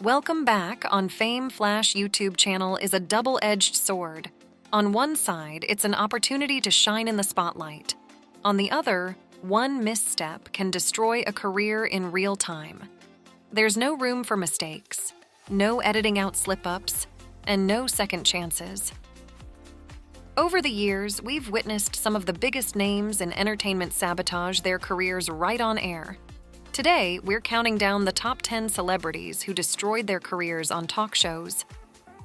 Welcome back on Fame Flash YouTube channel is a double-edged sword. On one side, it's an opportunity to shine in the spotlight. On the other, one misstep can destroy a career in real time. There's no room for mistakes, no editing out slip-ups, and no second chances. Over the years, we've witnessed some of the biggest names in entertainment sabotage their careers right on air. Today, we're counting down the top 10 celebrities who destroyed their careers on talk shows.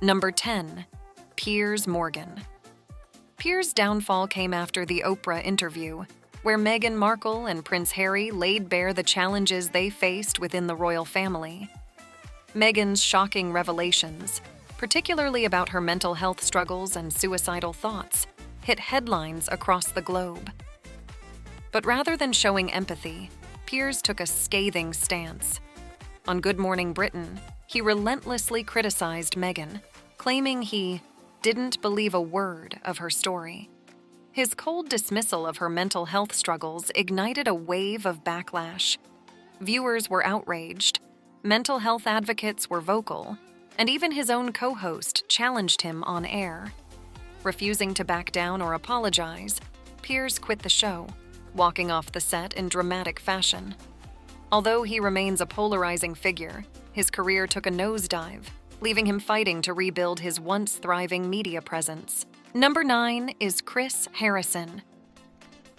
Number 10. Piers Morgan. Piers' downfall came after the Oprah interview, where Meghan Markle and Prince Harry laid bare the challenges they faced within the royal family. Meghan's shocking revelations, particularly about her mental health struggles and suicidal thoughts, hit headlines across the globe. But rather than showing empathy, Piers took a scathing stance. On Good Morning Britain, he relentlessly criticized Meghan, claiming he didn't believe a word of her story. His cold dismissal of her mental health struggles ignited a wave of backlash. Viewers were outraged, mental health advocates were vocal, and even his own co-host challenged him on air. Refusing to back down or apologize, Piers quit the show, walking off the set in dramatic fashion. Although he remains a polarizing figure, his career took a nosedive, leaving him fighting to rebuild his once thriving media presence. Number 9 is Chris Harrison.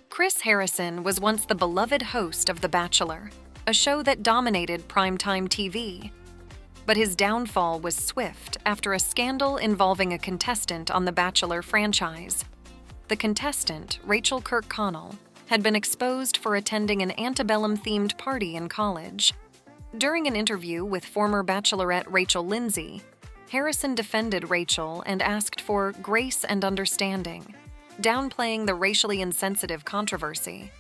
Chris Harrison was once the beloved host of The Bachelor, a show that dominated primetime TV. But his downfall was swift after a scandal involving a contestant on The Bachelor franchise. The contestant, Rachel Kirkconnell, had been exposed for attending an antebellum-themed party in college. During an interview with former Bachelorette Rachel Lindsay, Harrison defended Rachel and asked for grace and understanding, downplaying the racially insensitive controversy.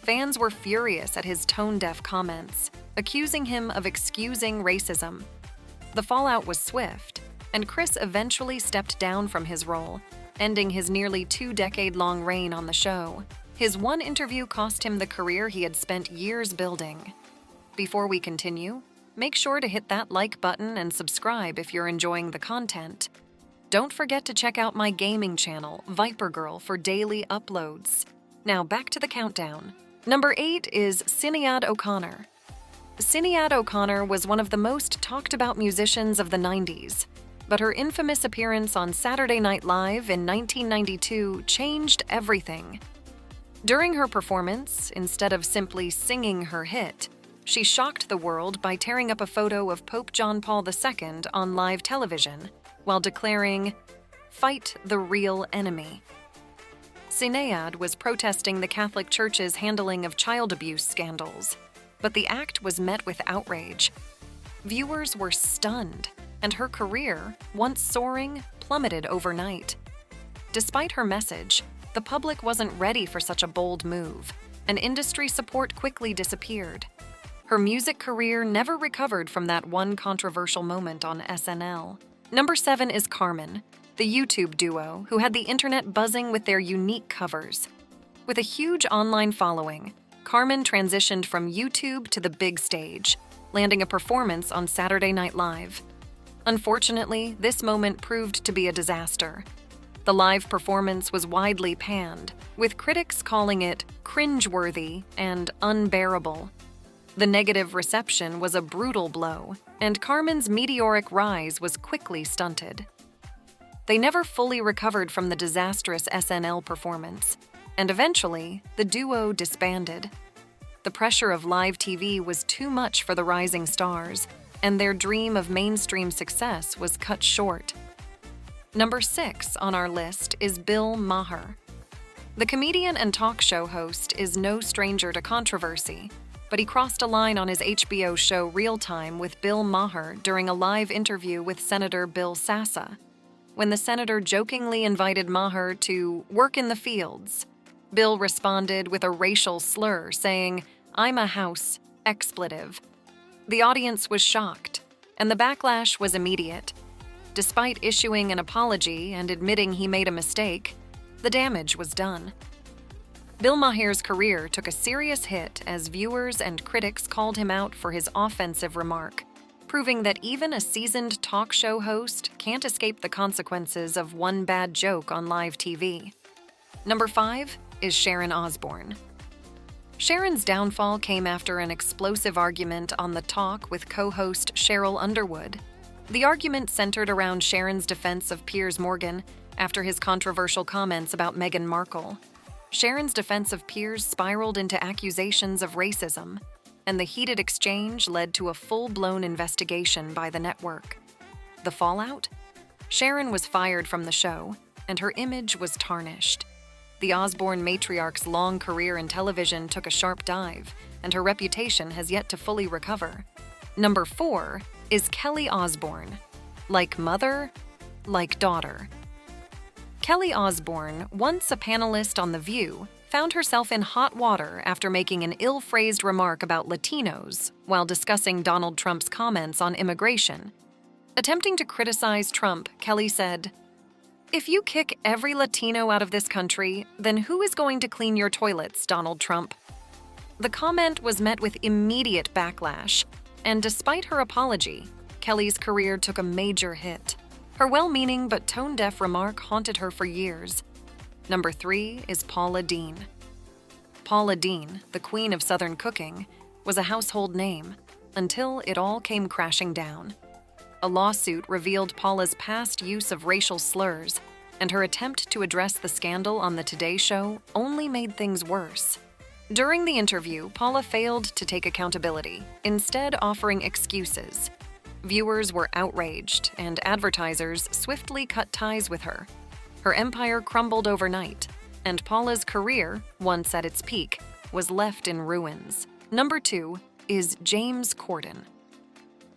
Fans were furious at his tone-deaf comments, accusing him of excusing racism. The fallout was swift, and Chris eventually stepped down from his role, ending his nearly 2-decade-long reign on the show. His one interview cost him the career he had spent years building. Before we continue, make sure to hit that like button and subscribe if you're enjoying the content. Don't forget to check out my gaming channel, Viper Girl, for daily uploads. Now back to the countdown. Number 8 is Sinead O'Connor. Sinead O'Connor was one of the most talked about musicians of the 90s, but her infamous appearance on Saturday Night Live in 1992 changed everything. During her performance, instead of simply singing her hit, she shocked the world by tearing up a photo of Pope John Paul II on live television while declaring, "Fight the real enemy." Sinead was protesting the Catholic Church's handling of child abuse scandals, but the act was met with outrage. Viewers were stunned, and her career, once soaring, plummeted overnight. Despite her message, the public wasn't ready for such a bold move, and industry support quickly disappeared. Her music career never recovered from that one controversial moment on SNL. Number 7 is Carmen, the YouTube duo who had the internet buzzing with their unique covers. With a huge online following, Carmen transitioned from YouTube to the big stage, landing a performance on Saturday Night Live. Unfortunately, this moment proved to be a disaster. The live performance was widely panned, with critics calling it cringeworthy and unbearable. The negative reception was a brutal blow, and Carmen's meteoric rise was quickly stunted. They never fully recovered from the disastrous SNL performance, and eventually, the duo disbanded. The pressure of live TV was too much for the rising stars, and their dream of mainstream success was cut short. Number 6 on our list is Bill Maher. The comedian and talk show host is no stranger to controversy, but he crossed a line on his HBO show Real Time with Bill Maher during a live interview with Senator Bill Sassa. When the senator jokingly invited Maher to work in the fields, Bill responded with a racial slur saying, "I'm a house expletive." The audience was shocked, and the backlash was immediate. Despite issuing an apology and admitting he made a mistake, the damage was done. Bill Maher's career took a serious hit as viewers and critics called him out for his offensive remark. proving that even a seasoned talk show host can't escape the consequences of one bad joke on live TV. Number 5 is Sharon Osbourne. Sharon's downfall came after an explosive argument on The Talk with co-host Cheryl Underwood. The argument centered around Sharon's defense of Piers Morgan after his controversial comments about Meghan Markle. Sharon's defense of Piers spiraled into accusations of racism, and the heated exchange led to a full-blown investigation by the network. The fallout? Sharon was fired from the show, and her image was tarnished. The Osbourne matriarch's long career in television took a sharp dive, and her reputation has yet to fully recover. Number 4 is Kelly Osbourne. Like mother, like daughter. Kelly Osbourne, once a panelist on The View, found herself in hot water after making an ill-phrased remark about Latinos while discussing Donald Trump's comments on immigration. Attempting to criticize Trump, Kelly said, "If you kick every Latino out of this country, then who is going to clean your toilets, Donald Trump?" The comment was met with immediate backlash, and despite her apology, Kelly's career took a major hit. Her well-meaning but tone-deaf remark haunted her for years. Number 3 is Paula Deen. Paula Deen, the queen of Southern cooking, was a household name until it all came crashing down. A lawsuit revealed Paula's past use of racial slurs, and her attempt to address the scandal on The Today Show only made things worse. During the interview, Paula failed to take accountability, instead offering excuses. Viewers were outraged, and advertisers swiftly cut ties with her. Her empire crumbled overnight, and Paula's career, once at its peak, was left in ruins. Number 2 is James Corden.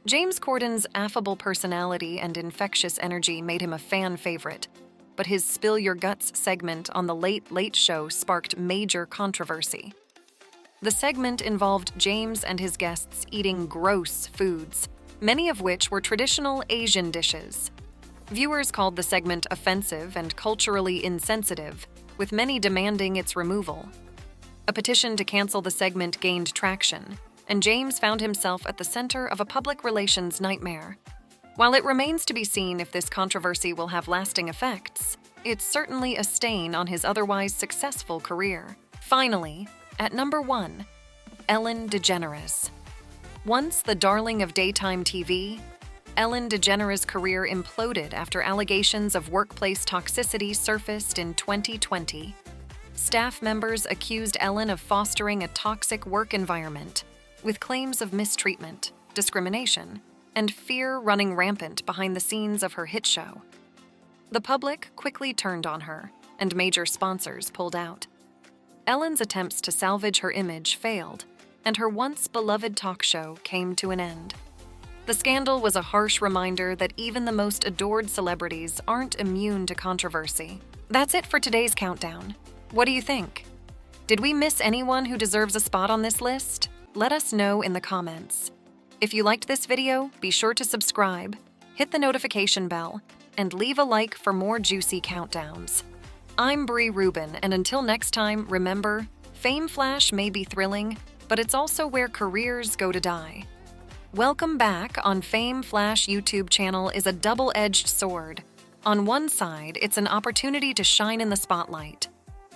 James Corden's affable personality and infectious energy made him a fan favorite, but his Spill Your Guts segment on The Late Late Show sparked major controversy. The segment involved James and his guests eating gross foods, many of which were traditional Asian dishes. Viewers called the segment offensive and culturally insensitive, with many demanding its removal. A petition to cancel the segment gained traction, and James found himself at the center of a public relations nightmare. While it remains to be seen if this controversy will have lasting effects, it's certainly a stain on his otherwise successful career. Finally, at number 1, Ellen DeGeneres. Once the darling of daytime TV, Ellen DeGeneres' career imploded after allegations of workplace toxicity surfaced in 2020. Staff members accused Ellen of fostering a toxic work environment, with claims of mistreatment, discrimination, and fear running rampant behind the scenes of her hit show. The public quickly turned on her, and major sponsors pulled out. Ellen's attempts to salvage her image failed, and her once beloved talk show came to an end. The scandal was a harsh reminder that even the most adored celebrities aren't immune to controversy. That's it for today's countdown. What do you think? Did we miss anyone who deserves a spot on this list? Let us know in the comments. If you liked this video, be sure to subscribe, hit the notification bell, and leave a like for more juicy countdowns. I'm Bree Rubin, and until next time, remember, Fame Flash may be thrilling, but it's also where careers go to die. Welcome Back on Fame Flash YouTube channel is a double-edged sword. On one side, it's an opportunity to shine in the spotlight.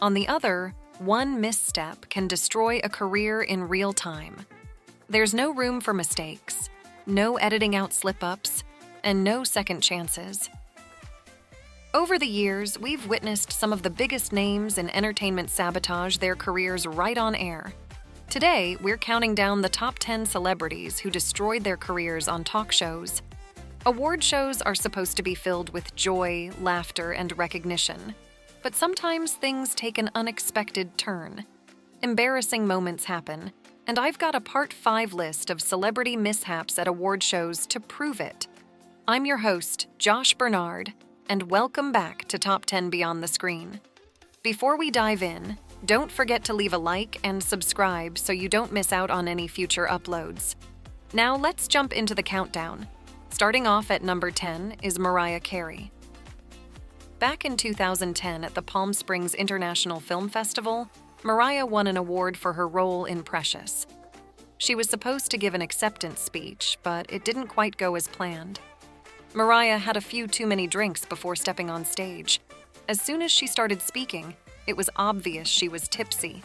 On the other, one misstep can destroy a career in real time. There's no room for mistakes, no editing out slip-ups, and no second chances. Over the years, we've witnessed some of the biggest names in entertainment sabotage their careers right on air. Today, we're counting down the top 10 celebrities who destroyed their careers on talk shows. Award shows are supposed to be filled with joy, laughter, and recognition. But sometimes things take an unexpected turn. Embarrassing moments happen, and I've got a Part 5 list of celebrity mishaps at award shows to prove it. I'm your host, Josh Bernard, and welcome back to Top 10 Beyond the Screen. Before we dive in, don't forget to leave a like and subscribe so you don't miss out on any future uploads. Now let's jump into the countdown. Starting off at number 10 is Mariah Carey. Back in 2010 at the Palm Springs International Film Festival, Mariah won an award for her role in Precious. She was supposed to give an acceptance speech, but it didn't quite go as planned. Mariah had a few too many drinks before stepping on stage. As soon as she started speaking, it was obvious she was tipsy.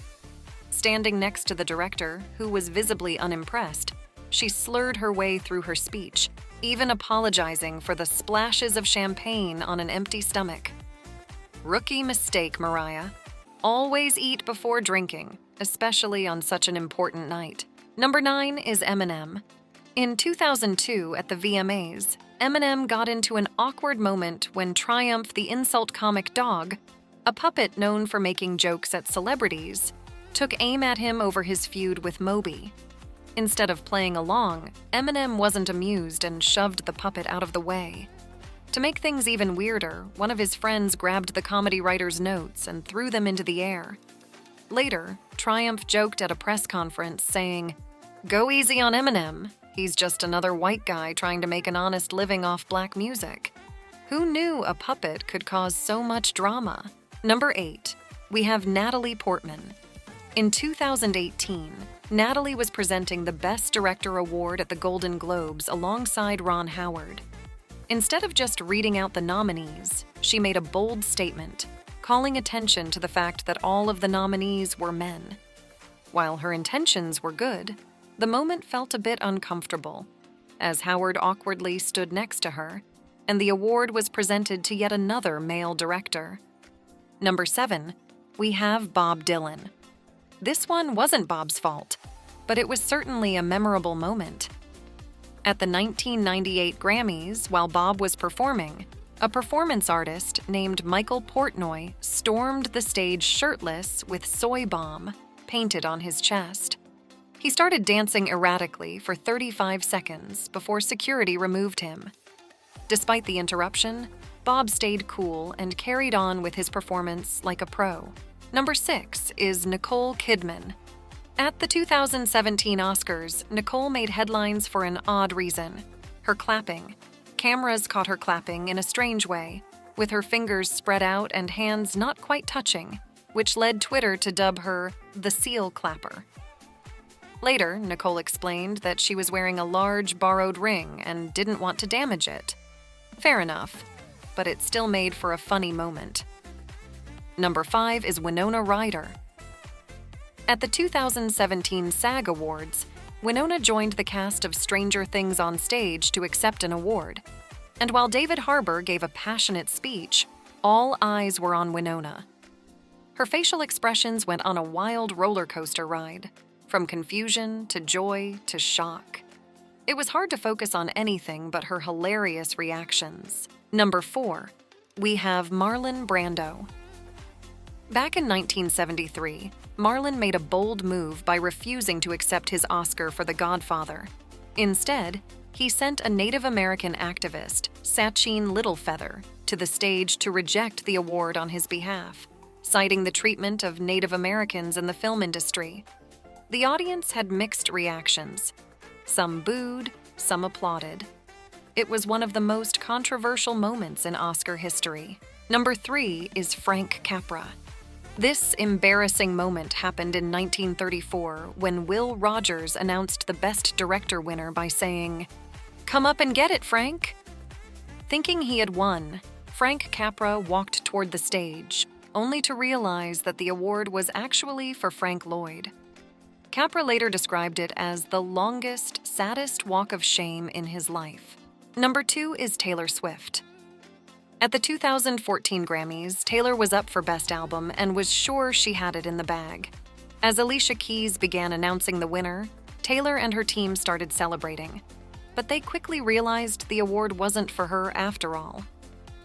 Standing next to the director, who was visibly unimpressed, she slurred her way through her speech, even apologizing for the splashes of champagne on an empty stomach. Rookie mistake, Mariah. Always eat before drinking, especially on such an important night. Number 9 is Eminem. In 2002 at the VMAs, Eminem got into an awkward moment when Triumph the insult comic dog, a puppet known for making jokes at celebrities, took aim at him over his feud with Moby. Instead of playing along, Eminem wasn't amused and shoved the puppet out of the way. To make things even weirder, one of his friends grabbed the comedy writer's notes and threw them into the air. Later, Triumph joked at a press conference saying, "Go easy on Eminem. He's just another white guy trying to make an honest living off black music." Who knew a puppet could cause so much drama? Number 8, we have Natalie Portman. In 2018, Natalie was presenting the Best Director Award at the Golden Globes alongside Ron Howard. Instead of just reading out the nominees, she made a bold statement, calling attention to the fact that all of the nominees were men. While her intentions were good, the moment felt a bit uncomfortable, as Howard awkwardly stood next to her, and the award was presented to yet another male director. Number 7, we have Bob Dylan. This one wasn't Bob's fault, but it was certainly a memorable moment. At the 1998 Grammys, while Bob was performing, a performance artist named Michael Portnoy stormed the stage shirtless with soy bomb painted on his chest. He started dancing erratically for 35 seconds before security removed him. Despite the interruption, Bob stayed cool and carried on with his performance like a pro. Number 6 is Nicole Kidman. At the 2017 Oscars, Nicole made headlines for an odd reason: her clapping. Cameras caught her clapping in a strange way, with her fingers spread out and hands not quite touching, which led Twitter to dub her the Seal Clapper. Later, Nicole explained that she was wearing a large borrowed ring and didn't want to damage it. Fair enough, but it still made for a funny moment. Number 5 is Winona Ryder. At the 2017 SAG Awards, Winona joined the cast of Stranger Things on stage to accept an award. And while David Harbour gave a passionate speech, all eyes were on Winona. Her facial expressions went on a wild roller coaster ride, from confusion to joy to shock. It was hard to focus on anything but her hilarious reactions. Number 4, we have Marlon Brando. Back in 1973, Marlon made a bold move by refusing to accept his Oscar for The Godfather. Instead, he sent a Native American activist, Sachin Littlefeather, to the stage to reject the award on his behalf, citing the treatment of Native Americans in the film industry. The audience had mixed reactions. Some booed, some applauded. It was one of the most controversial moments in Oscar history. Number 3 is Frank Capra. This embarrassing moment happened in 1934 when Will Rogers announced the Best Director winner by saying, "Come up and get it, Frank." Thinking he had won, Frank Capra walked toward the stage, only to realize that the award was actually for Frank Lloyd. Capra later described it as the longest, saddest walk of shame in his life. Number 2 is Taylor Swift. At the 2014 Grammys, Taylor was up for Best Album and was sure she had it in the bag. As Alicia Keys began announcing the winner, Taylor and her team started celebrating. But they quickly realized the award wasn't for her after all.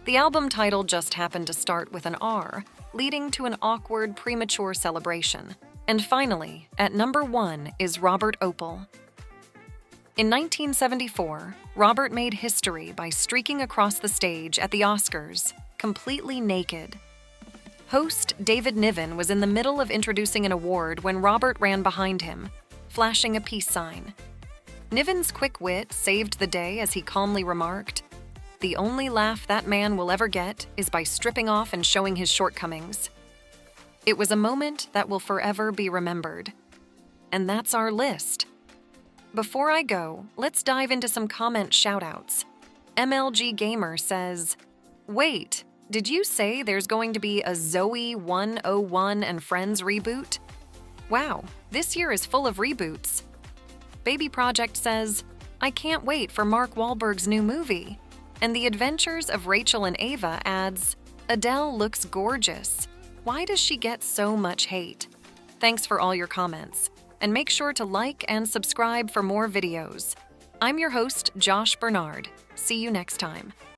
The album title just happened to start with an R, leading to an awkward, premature celebration. And finally, at number 1 is Robert Opel. In 1974, Robert made history by streaking across the stage at the Oscars, completely naked. Host David Niven was in the middle of introducing an award when Robert ran behind him, flashing a peace sign. Niven's quick wit saved the day as he calmly remarked, "The only laugh that man will ever get is by stripping off and showing his shortcomings." It was a moment that will forever be remembered. And that's our list. Before I go, let's dive into some comment shoutouts. MLG Gamer says, "Wait, did you say there's going to be a Zoe 101 and Friends reboot? Wow, this year is full of reboots." Baby Project says, "I can't wait for Mark Wahlberg's new movie." And The Adventures of Rachel and Ava adds, "Adele looks gorgeous. Why does she get so much hate?" Thanks for all your comments. And make sure to like and subscribe for more videos. I'm your host, Josh Bernard. See you next time.